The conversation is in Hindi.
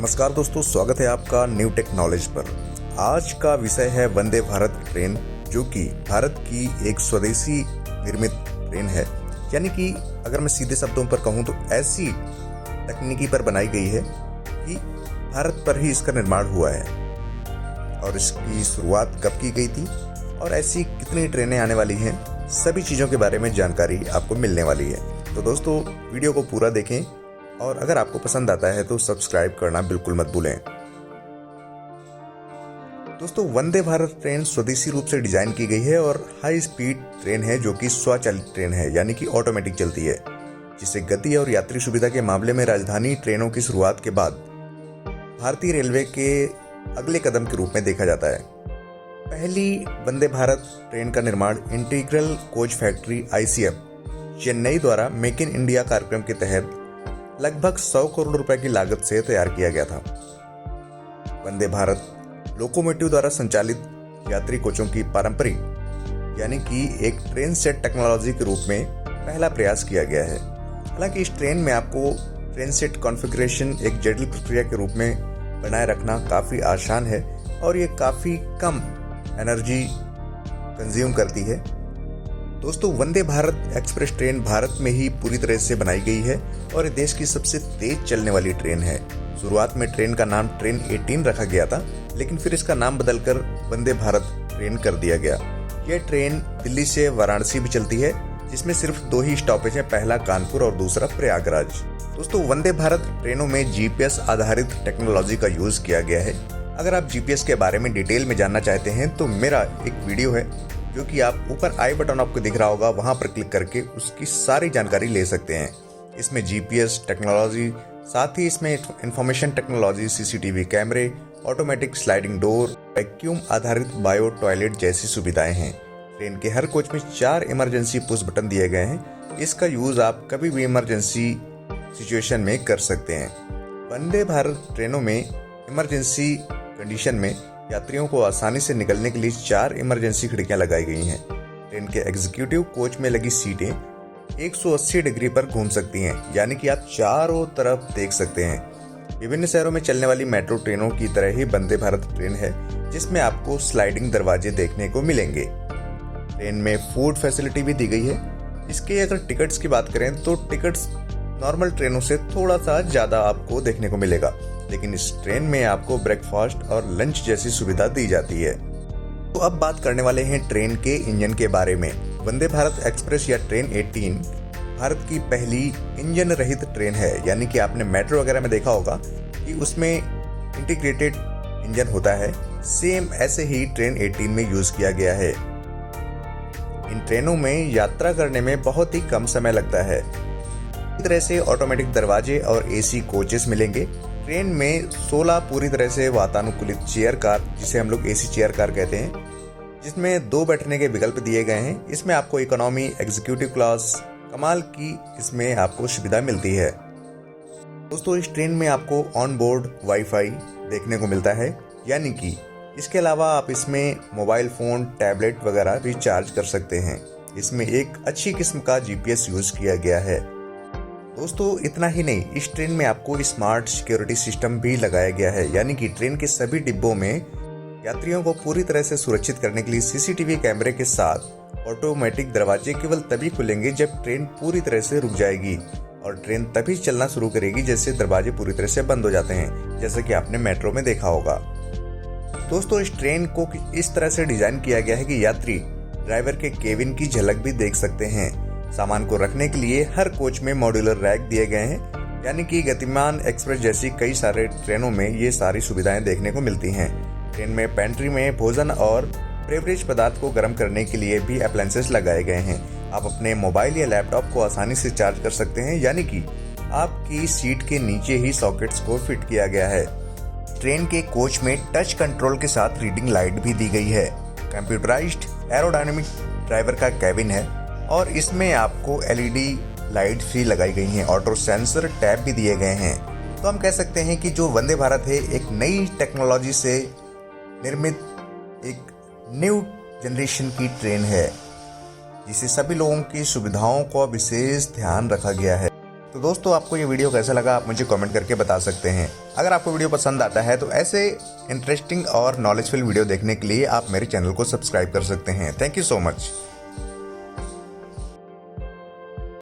नमस्कार दोस्तों, स्वागत है आपका न्यू टेक्नोलॉजी पर। आज का विषय है वंदे भारत ट्रेन, जो कि भारत की एक स्वदेशी निर्मित ट्रेन है। यानी कि अगर मैं सीधे शब्दों पर कहूँ तो ऐसी तकनीकी पर बनाई गई है कि भारत पर ही इसका निर्माण हुआ है। और इसकी शुरुआत कब की गई थी और ऐसी कितनी ट्रेनें आने वाली हैं, सभी चीज़ों के बारे में जानकारी आपको मिलने वाली है। तो दोस्तों, वीडियो को पूरा देखें और अगर आपको पसंद आता है तो सब्सक्राइब करना बिल्कुल मत भूलें। दोस्तों, वंदे भारत ट्रेन स्वदेशी रूप से डिजाइन की गई है और हाई स्पीड ट्रेन है, जो कि स्वचालित ट्रेन है, यानी कि ऑटोमेटिक चलती है, जिसे गति और यात्री सुविधा के मामले में राजधानी ट्रेनों की शुरुआत के बाद भारतीय रेलवे के अगले कदम के रूप में देखा जाता है। पहली वंदे भारत ट्रेन का निर्माण integral coach factory ICF Chennai द्वारा मेक इन इंडिया कार्यक्रम के तहत लगभग 100 करोड़ रुपए की लागत से तैयार किया गया था। वंदे भारत लोकोमोटिव द्वारा संचालित यात्री कोचों की पारंपरिक यानी कि एक ट्रेन सेट टेक्नोलॉजी के रूप में पहला प्रयास किया गया है। हालांकि इस ट्रेन में आपको ट्रेन सेट कॉन्फ़िगरेशन एक जटिल प्रक्रिया के रूप में बनाए रखना काफ़ी आसान है और ये काफ़ी कम एनर्जी कंज्यूम करती है। दोस्तों, वंदे भारत एक्सप्रेस ट्रेन भारत में ही पूरी तरह से बनाई गई है और ये देश की सबसे तेज चलने वाली ट्रेन है। शुरुआत में ट्रेन का नाम ट्रेन 18 रखा गया था, लेकिन फिर इसका नाम बदलकर वंदे भारत ट्रेन कर दिया गया। यह ट्रेन दिल्ली से वाराणसी भी चलती है, जिसमें सिर्फ 2 ही स्टॉपेज हैं, पहला कानपुर और दूसरा प्रयागराज। दोस्तों, वंदे भारत ट्रेनों में GPS आधारित टेक्नोलॉजी का यूज किया गया है। अगर आप GPS के बारे में डिटेल में जानना चाहते हैं तो मेरा एक वीडियो है, जो कि आप ऊपर आई बटन आपको दिख रहा होगा, वहां पर क्लिक करके उसकी सारी जानकारी ले सकते हैं। इसमें GPS टेक्नोलॉजी, साथ ही इसमें इंफॉर्मेशन टेक्नोलॉजी, CCTV कैमरे, ऑटोमेटिक स्लाइडिंग डोर, वैक्यूम आधारित बायो टॉयलेट जैसी सुविधाएं हैं। ट्रेन के हर कोच में 4 इमरजेंसी पुश बटन दिए गए हैं। इसका यूज आप कभी भी इमरजेंसी सिचुएशन में कर सकते हैं। वंदे भारत ट्रेनों में इमरजेंसी कंडीशन में यात्रियों को आसानी से निकलने के लिए 4 इमरजेंसी खिड़कियां लगाई गई हैं। ट्रेन के एग्जीक्यूटिव कोच में लगी सीटें 180 डिग्री पर घूम सकती हैं, यानी कि आप चारों तरफ देख सकते हैं। विभिन्न शहरों में चलने वाली मेट्रो ट्रेनों की तरह ही वंदे भारत ट्रेन है, जिसमें आपको स्लाइडिंग दरवाजे देखने को मिलेंगे। ट्रेन में फूड फैसिलिटी भी दी गई है। इसके अगर टिकट्स की बात करें तो टिकट्स नॉर्मल ट्रेनों से थोड़ा सा ज्यादा आपको देखने को मिलेगा, लेकिन इस ट्रेन में आपको ब्रेकफास्ट और लंच जैसी सुविधा दी जाती है। तो अब बात करने वाले हैं ट्रेन के इंजन के बारे में। वंदे भारत एक्सप्रेस या ट्रेन 18 भारत की पहली इंजन रहित ट्रेन है, यानी कि आपने मेट्रो वगैरह में देखा होगा कि उसमें इंटीग्रेटेड इंजन होता है। सेम ऐसे ही ट्रेन 18 में यूज किया गया है। इन ट्रेनों में यात्रा करने में बहुत ही कम समय लगता है। इस तरह से ऑटोमेटिक दरवाजे और AC कोचेस मिलेंगे। ट्रेन में 16 पूरी तरह से वातानुकूलित चेयर कार, जिसे हम लोग AC चेयर कार कहते हैं, जिसमें 2 बैठने के विकल्प दिए गए हैं। इसमें आपको इकोनॉमी, एग्जीक्यूटिव क्लास, कमाल की इसमें आपको सुविधा मिलती है। दोस्तों, इस ट्रेन में आपको ऑन बोर्ड वाईफाई देखने को मिलता है, यानी कि इसके अलावा आप इसमें मोबाइल फोन, टैबलेट वगैरह भी चार्ज कर सकते हैं। इसमें एक अच्छी किस्म का GPS यूज किया गया है। दोस्तों, इतना ही नहीं, इस ट्रेन में आपको स्मार्ट सिक्योरिटी सिस्टम भी लगाया गया है, यानी कि ट्रेन के सभी डिब्बों में यात्रियों को पूरी तरह से सुरक्षित करने के लिए CCTV कैमरे के साथ ऑटोमेटिक दरवाजे केवल तभी खुलेंगे जब ट्रेन पूरी तरह से रुक जाएगी, और ट्रेन तभी चलना शुरू करेगी जैसे दरवाजे पूरी तरह से बंद हो जाते हैं, जैसे कि आपने मेट्रो में देखा होगा। दोस्तों, इस ट्रेन को इस तरह से डिजाइन किया गया है कि यात्री ड्राइवर के केबिन की झलक भी देख सकते हैं। सामान को रखने के लिए हर कोच में मॉड्यूलर रैक दिए गए हैं, यानी कि गतिमान एक्सप्रेस जैसी कई सारे ट्रेनों में ये सारी सुविधाएं देखने को मिलती हैं। ट्रेन में पेंट्री में भोजन और बेवरेज पदार्थ को गर्म करने के लिए भी अप्लायंसेस लगाए गए हैं। आप अपने मोबाइल या लैपटॉप को आसानी से चार्ज कर सकते हैं, यानी कि आपकी सीट के नीचे ही सॉकेट्स को फिट किया गया है। ट्रेन के कोच में टच कंट्रोल के साथ रीडिंग लाइट भी दी गई है। कंप्यूटराइज्ड एरोडायनेमिक ड्राइवर का कैबिन है और इसमें आपको LED लाइट भी लगाई गई हैं। ऑटो सेंसर टैब भी दिए गए हैं। तो हम कह सकते हैं कि जो वंदे भारत है, एक नई टेक्नोलॉजी से निर्मित एक न्यू जनरेशन की ट्रेन है, जिसे सभी लोगों की सुविधाओं का विशेष ध्यान रखा गया है। तो दोस्तों आपको ये वीडियो कैसा लगा आप मुझे कमेंट करके बता सकते हैं। अगर आपको वीडियो पसंद आता है तो ऐसे इंटरेस्टिंग और नॉलेजफुल वीडियो देखने के लिए आप मेरे चैनल को सब्सक्राइब कर सकते हैं। Thank you so much.